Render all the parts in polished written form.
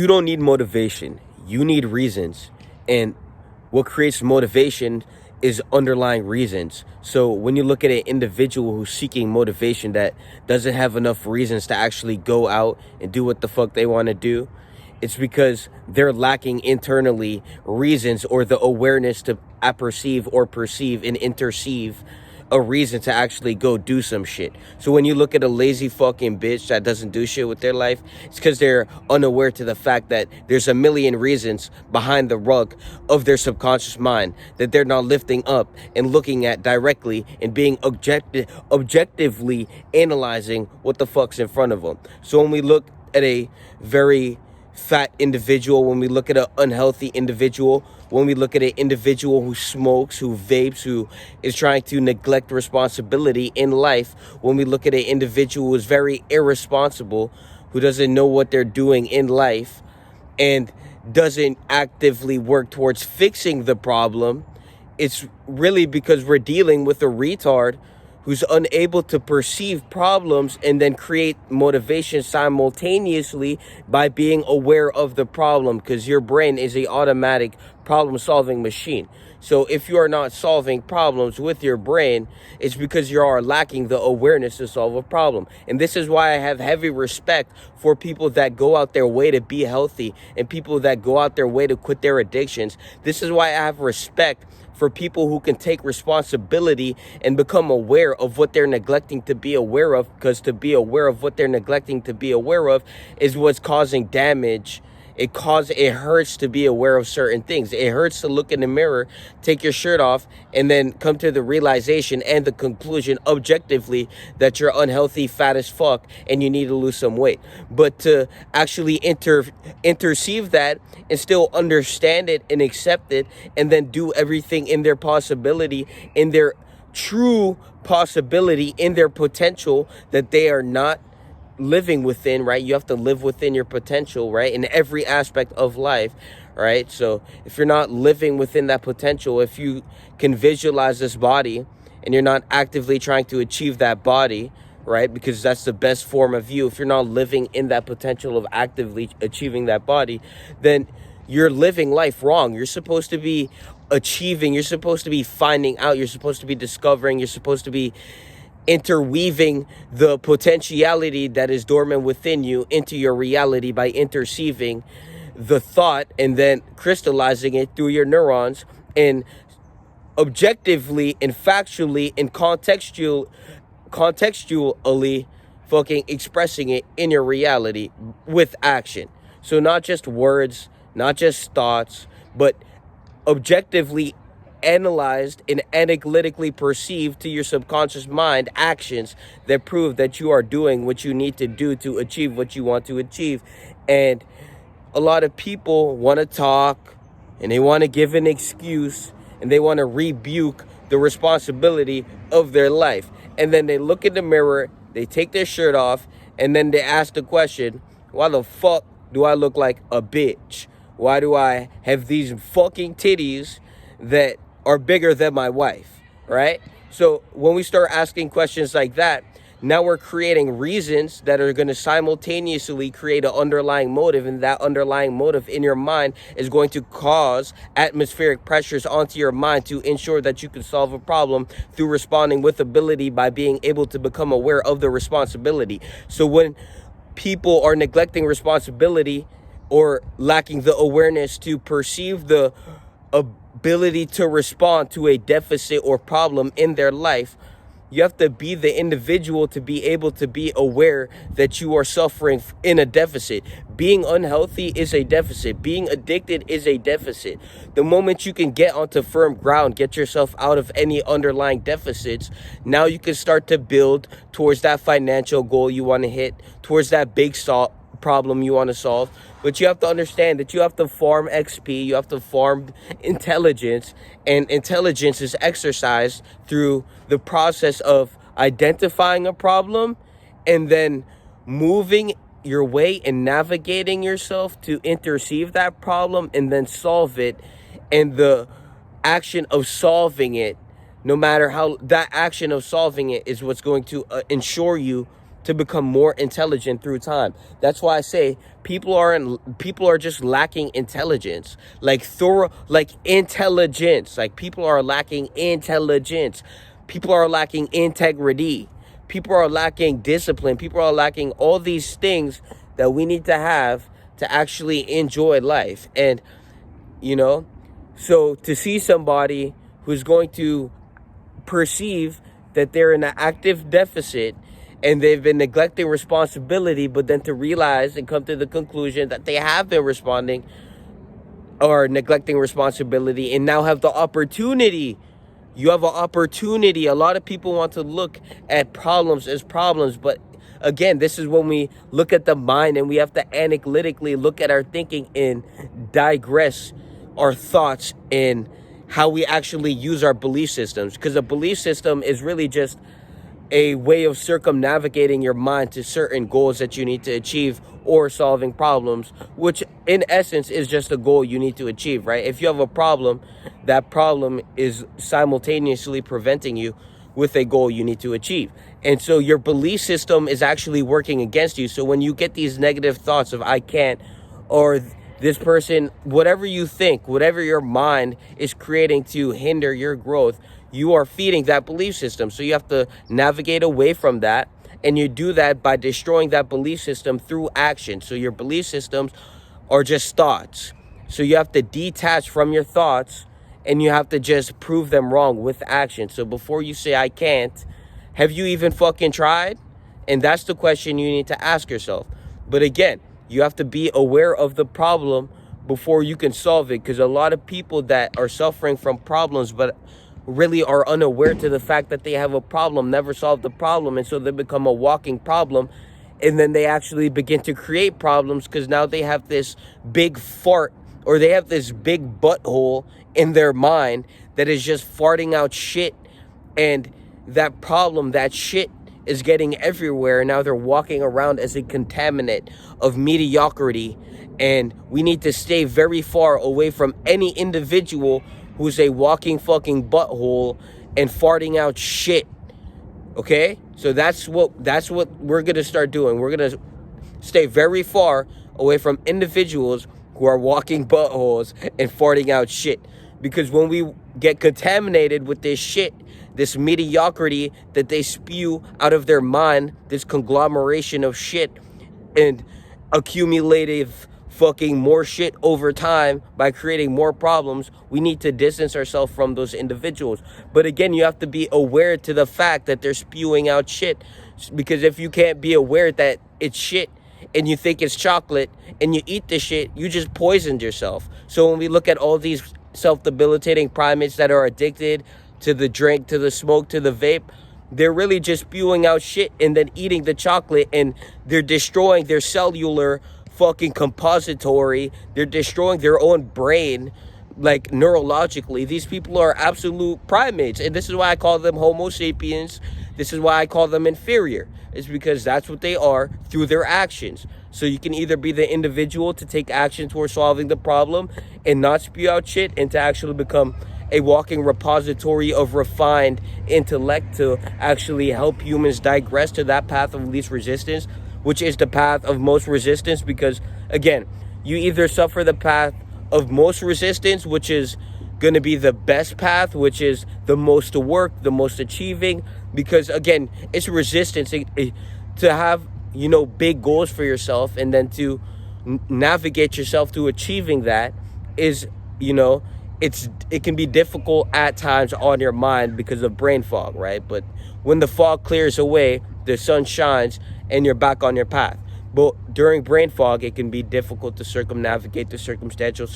You don't need motivation. You need reasons. And what creates motivation is underlying reasons. So when you look at an individual who's seeking motivation that doesn't have enough reasons to actually go out and do what the fuck they want to do, it's because they're lacking internally reasons or the awareness to apperceive or perceive and interceive a reason to actually go do some shit. So when you look at a lazy fucking bitch that doesn't do shit with their life, it's because they're unaware to the fact that there's a million reasons behind the rug of their subconscious mind that they're not lifting up and looking at directly and being objectively analyzing what the fuck's in front of them. So when we look at a very fat individual, when we look at an unhealthy individual, when we look at an individual who smokes, who vapes, who is trying to neglect responsibility in life, when we look at an individual who is very irresponsible, who doesn't know what they're doing in life and doesn't actively work towards fixing the problem, it's really because we're dealing with a retard who's unable to perceive problems and then create motivation simultaneously by being aware of the problem, because your brain is an automatic problem-solving machine. So if you are not solving problems with your brain, it's because you are lacking the awareness to solve a problem. And this is why I have heavy respect for people that go out their way to be healthy and people that go out their way to quit their addictions. This is why I have respect for people who can take responsibility and become aware of what they're neglecting to be aware of, because to be aware of what they're neglecting to be aware of is what's causing damage. It hurts to be aware of certain things. It hurts to look in the mirror, take your shirt off, and then come to the realization and the conclusion objectively that you're unhealthy, fat as fuck, and you need to lose some weight. But to actually interceive that and still understand it and accept it, and then do everything in their possibility, in their true possibility, in their potential that they are not living within, right? You have to live within your potential, right? In every aspect of life, right? So if you're not living within that potential, if you can visualize this body and you're not actively trying to achieve that body, right? Because that's the best form of you. If you're not living in that potential of actively achieving that body, then you're living life wrong. You're supposed to be achieving, you're supposed to be finding out, you're supposed to be discovering, you're supposed to be interweaving the potentiality that is dormant within you into your reality by interceiving the thought and then crystallizing it through your neurons and objectively and factually and contextually fucking expressing it in your reality with action. So not just words, not just thoughts, but objectively analyzed and analytically perceived to your subconscious mind actions that prove that you are doing what you need to do to achieve what you want to achieve. And a lot of people want to talk and they want to give an excuse and they want to rebuke the responsibility of their life. And then they look in the mirror, they take their shirt off, and then they ask the question, why the fuck do I look like a bitch? Why do I have these fucking titties that are bigger than my wife, right? So when we start asking questions like that, now we're creating reasons that are going to simultaneously create an underlying motive, and that underlying motive in your mind is going to cause atmospheric pressures onto your mind to ensure that you can solve a problem through responding with ability by being able to become aware of the responsibility. So when people are neglecting responsibility or lacking the awareness to perceive the ability to respond to a deficit or problem in their life, you have to be the individual to be able to be aware that you are suffering in a deficit. Being unhealthy is a deficit. Being addicted is a deficit. The moment you can get onto firm ground, get yourself out of any underlying deficits, now you can start to build towards that financial goal you want to hit, towards that big problem you want to solve. But you have to understand that you have to farm XP, you have to farm intelligence, and intelligence is exercised through the process of identifying a problem and then moving your way and navigating yourself to interceive that problem and then solve it. And the action of solving it, no matter how, that action of solving it is what's going to ensure you to become more intelligent through time. That's why I say people are just lacking intelligence, like intelligence. Like people are lacking intelligence. People are lacking integrity. People are lacking discipline. People are lacking all these things that we need to have to actually enjoy life. And, so to see somebody who's going to perceive that they're in an active deficit and they've been neglecting responsibility, but then to realize and come to the conclusion that they have been responding or neglecting responsibility and now have the opportunity. You have an opportunity. A lot of people want to look at problems as problems, but again, this is when we look at the mind and we have to analytically look at our thinking and digress our thoughts in how we actually use our belief systems. Because a belief system is really just a way of circumnavigating your mind to certain goals that you need to achieve or solving problems, which in essence is just a goal you need to achieve, right? If you have a problem, that problem is simultaneously preventing you with a goal you need to achieve. And so your belief system is actually working against you. So when you get these negative thoughts of I can't, or this person, whatever you think, whatever your mind is creating to hinder your growth, you are feeding that belief system. So you have to navigate away from that. And you do that by destroying that belief system through action. So your belief systems are just thoughts. So you have to detach from your thoughts and you have to just prove them wrong with action. So before you say, I can't, have you even fucking tried? And that's the question you need to ask yourself. But again, you have to be aware of the problem before you can solve it. Because a lot of people that are suffering from problems, but really are unaware to the fact that they have a problem, never solve the problem. And so they become a walking problem. And then they actually begin to create problems because now they have this big fart, or they have this big butthole in their mind that is just farting out shit. And that problem, that shit is getting everywhere. And now they're walking around as a contaminant of mediocrity. And we need to stay very far away from any individual who's a walking fucking butthole and farting out shit. Okay? So that's what we're going to start doing. We're going to stay very far away from individuals who are walking buttholes and farting out shit. Because when we get contaminated with this shit, this mediocrity that they spew out of their mind, this conglomeration of shit and accumulative fucking more shit over time by creating more problems, we need to distance ourselves from those individuals. But again, you have to be aware to the fact that they're spewing out shit. Because if you can't be aware that it's shit and you think it's chocolate and you eat the shit, you just poisoned yourself. So when we look at all these self-debilitating primates that are addicted to the drink, to the smoke, to the vape, they're really just spewing out shit and then eating the chocolate, and they're destroying their cellular fucking compository. They're destroying their own brain, like neurologically. These people are absolute primates, and this is why I call them Homo sapiens. This is why I call them inferior. It's because that's what they are through their actions. So you can either be the individual to take action towards solving the problem and not spew out shit, and to actually become a walking repository of refined intellect to actually help humans digress to that path of least resistance, which is the path of most resistance. Because again, you either suffer the path of most resistance, which is going to be the best path, which is the most work, the most achieving, because again, it's resistance to have, big goals for yourself, and then to navigate yourself to achieving that is, it can be difficult at times on your mind because of brain fog, right? But when the fog clears away, the sun shines and you're back on your path. But during brain fog, it can be difficult to circumnavigate the circumstantial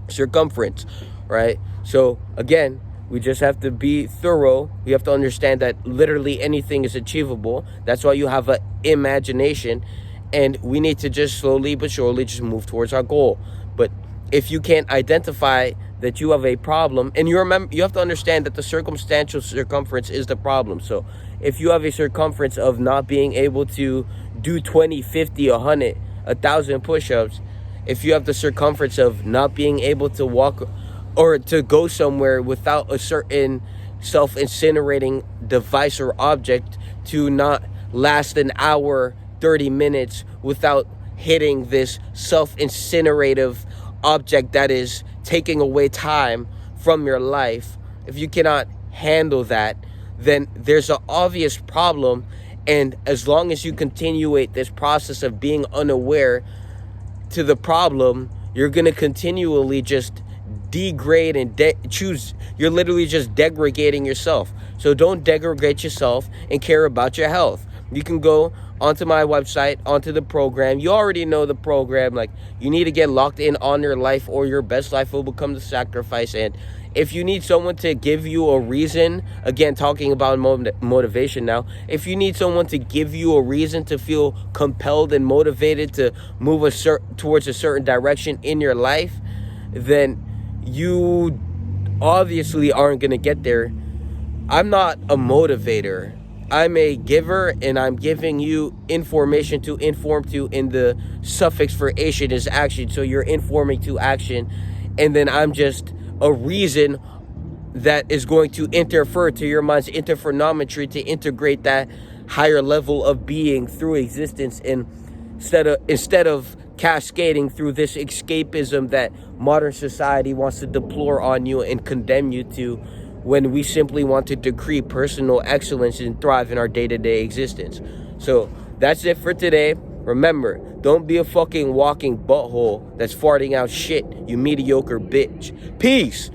circumference, right? So again, we just have to be thorough. We have to understand that literally anything is achievable. That's why you have an imagination, and we need to just slowly but surely just move towards our goal. But if you can't identify that you have a problem, and you have to understand that the circumstantial circumference is the problem. So if you have a circumference of not being able to do 20, 50, 100, 1,000 push-ups, if you have the circumference of not being able to walk or to go somewhere without a certain self-incinerating device or object to not last an hour, 30 minutes without hitting this self-incinerative object that is taking away time from your life, if you cannot handle that, then there's an obvious problem. And as long as you continuate this process of being unaware to the problem, you're going to continually just degrade and you're literally just degrading yourself. So don't degrade yourself and care about your health. You can go onto my website, onto the program. You already know the program. Like, you need to get locked in on your life, or your best life will become the sacrifice. And if you need someone to give you a reason, again, talking about motivation now, if you need someone to give you a reason to feel compelled and motivated to move towards a certain direction in your life, then you obviously aren't going to get there. I'm not a motivator. I'm a giver, and I'm giving you information to inform to, and the suffix for ation is action. So you're informing to action, and then I'm just a reason that is going to interfere to your mind's interferometry to integrate that higher level of being through existence, and instead of cascading through this escapism that modern society wants to deplore on you and condemn you to, when we simply want to decree personal excellence and thrive in our day-to-day existence. So that's it for today. Remember, don't be a fucking walking butthole that's farting out shit, you mediocre bitch. Peace.